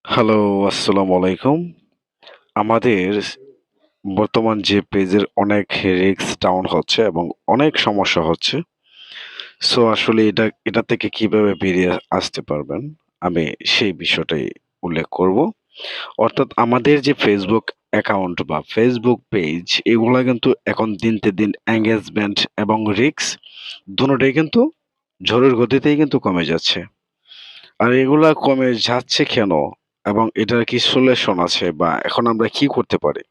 Hello, আসসালামু আলাইকুম। আমাদের বর্তমান যে পেজের অনেক রিস্ক ডাউন হচ্ছে এবং অনেক সমস্যা হচ্ছে। সো আসলে এটা থেকে কিভাবে বেরিয়ে আসতে পারবেন? আমি সেই বিষয়টাই উল্লেখ করব। অর্থাৎ আমাদের যে Facebook অ্যাকাউন্ট বা Facebook পেজ এগুলা কিন্তু এখন দিনকে দিন এনগেজমেন্ট এবং রিস্ক দোনোটাই কিন্তু ঝড়ের গতিতেই কিন্তু কমে যাচ্ছে। আর এগুলা কমে যাচ্ছে কেন? এবং এটার কি সলিউশন আছে বা এখন আমরা কি করতে পারি?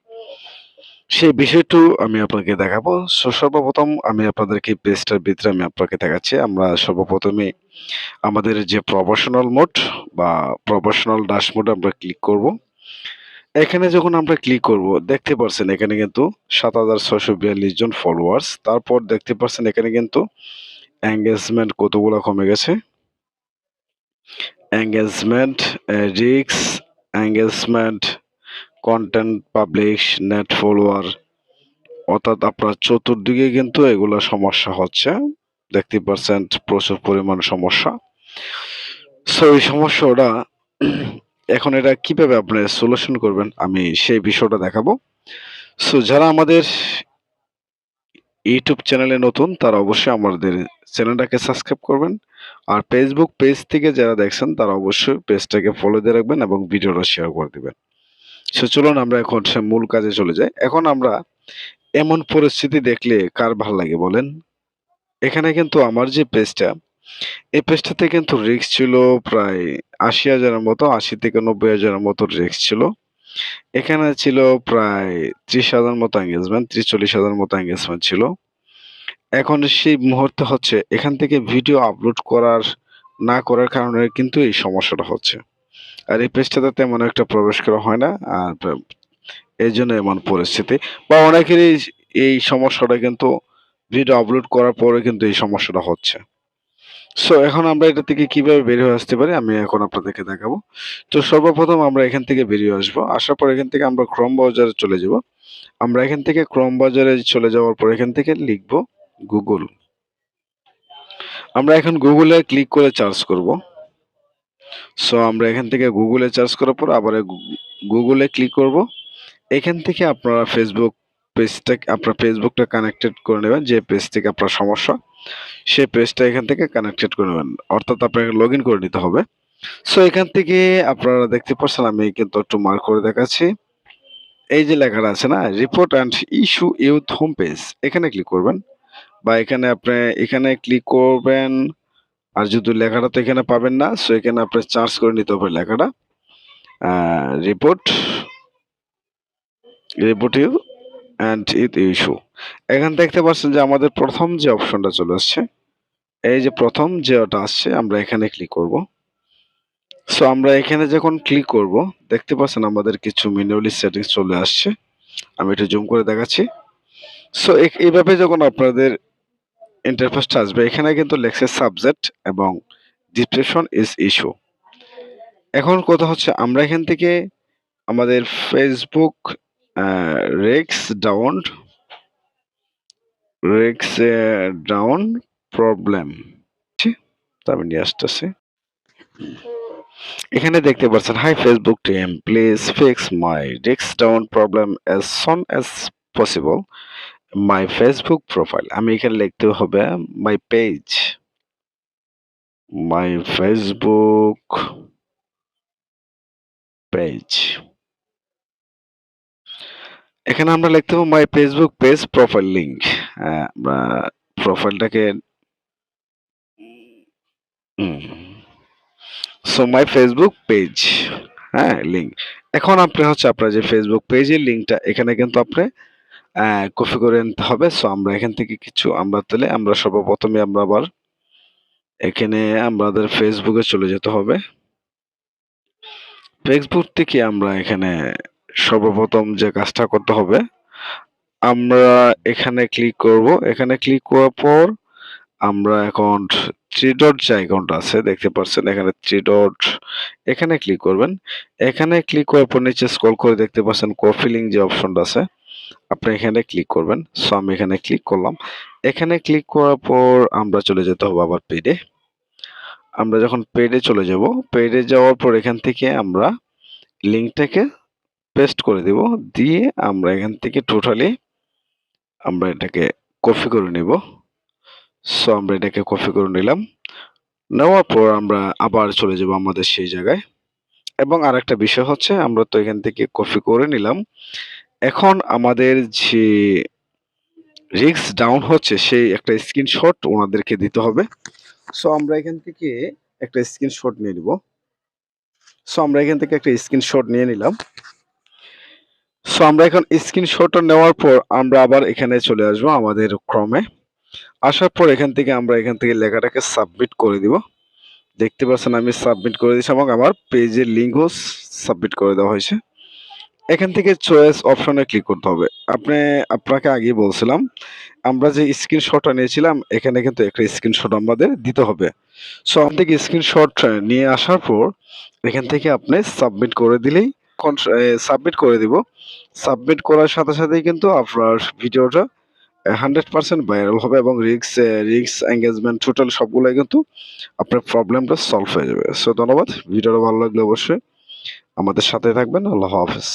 সেই বিষয়টু আমি আপনাকে দেখাবো। সর্বপ্রথম আমি আপনাদেরকে পেজটার ভিতরে আমি আপনাকে দেখাচ্ছি। আমরা সর্বপ্রথমে আমাদের যে প্রফেশনাল মোড বা প্রফেশনাল ড্যাশবোর্ডে আমরা ক্লিক করব। এখানে যখন আমরা ক্লিক করব, দেখতে পারছেন এখানে কিন্তু ৭৬৪২ জন ফলোয়ার্স। তারপর দেখতে পারছেন এখানে কিন্তু এনগেজমেন্ট কতগুলা কমে গেছে। Engagement, risk, engagement, content publish, net follower অর্থাৎ আপনার চতুর্দিকে কিন্তু এগুলা সমস্যা হচ্ছে। দেখতেই পারছেন প্রচুর পরিমাণ সমস্যা। সো এই সমস্যাটা এখন এটা কিভাবে আপনি সলিউশন করবেন আমি সেই বিষয়টা দেখাবো। সো যারা আমাদের ইউটিউব চ্যানেলে নতুন তারা অবশ্যই আমাদের চ্যানেলটাকে সাবস্ক্রাইব করবেন। আর ফেসবুক পেজ থেকে যারা দেখছেন তারা অবশ্যই পেজটাকে ফলো দিয়ে রাখবেন এবং ভিডিওটা শেয়ার করে দিবেন। সো চলুন আমরা এখন সে মূল কাজে চলে যাই। এখন আমরা এমন পরিস্থিতি দেখলে কার ভাল লাগে বলেন? এখানে কিন্তু আমার যে পেজটা, এই পেজটাতে কিন্তু রিস্ক ছিল প্রায় ৮০,০০০ এর মতো, ৮০ থেকে ৯০,০০০ এর মতো রিস্ক ছিল। এখানে ছিল প্রায় ৩০,০০০ মতো এনগেজমেন্ট, ৩০-৪০,০০০ মতো এনগেজমেন্ট ছিল। এখন সেই মুহূর্তে হচ্ছে এখান থেকে ভিডিও আপলোড না করার কারণে কিন্তু এই সমস্যাটা হচ্ছে। আর এই পেজটাতে তেমন একটা প্রবেশ করা হয় না। আর এইজন্য এমন পরিস্থিতি বা অনেকেরই এই সমস্যাটা কিন্তু ভিডিও আপলোড করার পরে কিন্তু এই সমস্যাটা হচ্ছে। সো এখন আমরা এটা থেকে কিভাবে বের হয়ে আসতে পারি আমি এখন আপনাদেরকে দেখাবো। তো সর্বপ্রথম আমরা এখান থেকে বেরিয়ে আসবো। আসার পর এখান থেকে আমরা ক্রোম ব্রাউজারে চলে যাব। আমরা এখান থেকে ক্রোম ব্রাউজারে চলে যাওয়ার পর এখান থেকে লিখব গুগল। আমরা এখন গুগলে ক্লিক করে সার্চ করব। সো আমরা এখান থেকে গুগলে সার্চ করার পর আবার গুগলে ক্লিক করব। এখান থেকে আপনারা আপনার ফেসবুকটা কানেক্টেড করে নেবেন যে পেজ থেকে আপনার সমস্যা সেই পেজটা এখান থেকে কানেক্টেড করে নেবেন অর্থাৎ আপনাকে লগ ইন করে নিতে হবে। সো এখান থেকে আপনারা দেখতে পাচ্ছেন আমি কিন্তু একটু মার্ক করে দেখাচ্ছি। এই যে লেখাটা আছে না report and issue youth home page এখানে ক্লিক করবেন বা এখানে ক্লিক করবেন। আর যদি লেখাটা তো এখানে পাবেন না সো এখানে আপনার সার্চ করে নিতে হবে লেখাটা রিপোর্ট ইউ অ্যান্ড ইথ ইস্যু। এখানে দেখতে পাচ্ছেন যে আমাদের প্রথম যে অপশনটা চলে আসছে এই যে প্রথম যে ওটা আসছে আমরা এখানে ক্লিক করব। সো আমরা এখানে যখন ক্লিক করব দেখতে পাচ্ছেন আমাদের কিছু ম্যানুয়ালি সেটিংস চলে আসছে। আমি একটু জুম করে দেখাচ্ছি। সো এইভাবে যখন আপনাদের ইন্টারফেসটা আসবে এখানে কিন্তু লেখছে সাবজেক্ট এবং ডিসক্রিপশন ইজ ইস্যু। এখন কথা হচ্ছে আমরা এখান থেকে আমাদের ফেসবুক রেক্স ডাউন প্রবলেম আমি নিয়ে আসতেছি। এখানে দেখতে পাচ্ছেন high Facebook team please fix my risk down problem as soon as possible my Facebook profile. আমি এখানে লিখতে হবে my page my Facebook page. এখানে আমরা লিখতে হবে my Facebook page profile link. আমরা প্রোফাইলটাকে সো মাই ফেসবুক পেজ হ্যাঁ লিঙ্ক। এখন আপনার যে ফেসবুক পেজের লিঙ্কটা এখানে কিন্তু আপনি কপি করে নিতে হবে। সো আমরা এখান থেকে কিছু আমরা সর্বপ্রথমে আমরা আবার এখানে আমাদের ফেসবুকে চলে যেতে হবে। ফেসবুক থেকে আমরা এখানে সর্বপ্রথম যে কাজটা করতে হবে আমরা এখানে ক্লিক করব। এখানে ক্লিক করার পর আমরা এখন থ্রি ডট যে আইকনটা আছে দেখতে পাচ্ছেন এখানে থ্রি ডট এখানে ক্লিক করবেন। এখানে ক্লিক করার পর নিচে স্ক্রল করে দেখতে পাচ্ছেন কপি লিঙ্ক যে অপশনটা আছে আপনি এখানে ক্লিক করবেন। সো আমি এখানে ক্লিক করলাম। এখানে ক্লিক করার পর আমরা চলে যেতে হবে আবার পেজে। আমরা যখন পেজে চলে যাব পেজে যাওয়ার পর এখান থেকে আমরা লিঙ্কটাকে পেস্ট করে দিব, দিয়ে আমরা এখান থেকে টোটালি আমরা এটাকে কপি করে নিব। সো আমরা এটাকে কপি করে নিলাম। নেওয়ার পর আমরা আবার চলে যাব আমাদের সেই জায়গায়। এবং আরেকটা বিষয় হচ্ছে, আমরা তো এখান থেকে কপি করে নিলাম, এখন আমাদের যে রিস্ক ডাউন হচ্ছে সেই একটা স্ক্রিনশট ওনাদেরকে দিতে হবে। সো আমরা এখান থেকে একটা স্ক্রিনশট নিয়ে নিব। সো আমরা এখান থেকে একটা স্ক্রিনশট নিয়ে নিলাম। সো আমরা এখন স্ক্রিনশটটা নেওয়ার পর আমরা আবার এখানে চলে আসবো আমাদের ক্রমে। আসার পর এখান থেকে লেখাটাকে সাবমিট করে দিব। দেখতে পাচ্ছেন আমি সাবমিট করে দিয়েছি এবং আমার পেজের লিঙ্কও সাবমিট করে দেওয়া হয়েছে। এখান থেকে চয়েস অপশনে ক্লিক করতে হবে। আপনাকে আগেই বলছিলাম, আমরা যে স্ক্রিনশটটা নিয়েছিলাম এখানে কিন্তু একটা স্ক্রিনশট আমাদের দিতে হবে। সো আমাদের থেকে স্ক্রিনশট নিয়ে আসার পর এখান থেকে আপনি সাবমিট করে দিলেই সাবমিট করে দিব। সাবমিট করার সাথে সাথেই কিন্তু আপনার ভিডিওটা 100% ভাইরাল হবে এবং রিস্ক এঙ্গেজমেন্ট টোটাল সবগুলাই কিন্তু আপনার প্রবলেমটা সলভ হয়ে যাবে। সো ধন্যবাদ। ভিডিওটা ভালো লাগলে অবশ্যই আমাদের সাথে থাকবেন। আল্লাহ হাফেজ।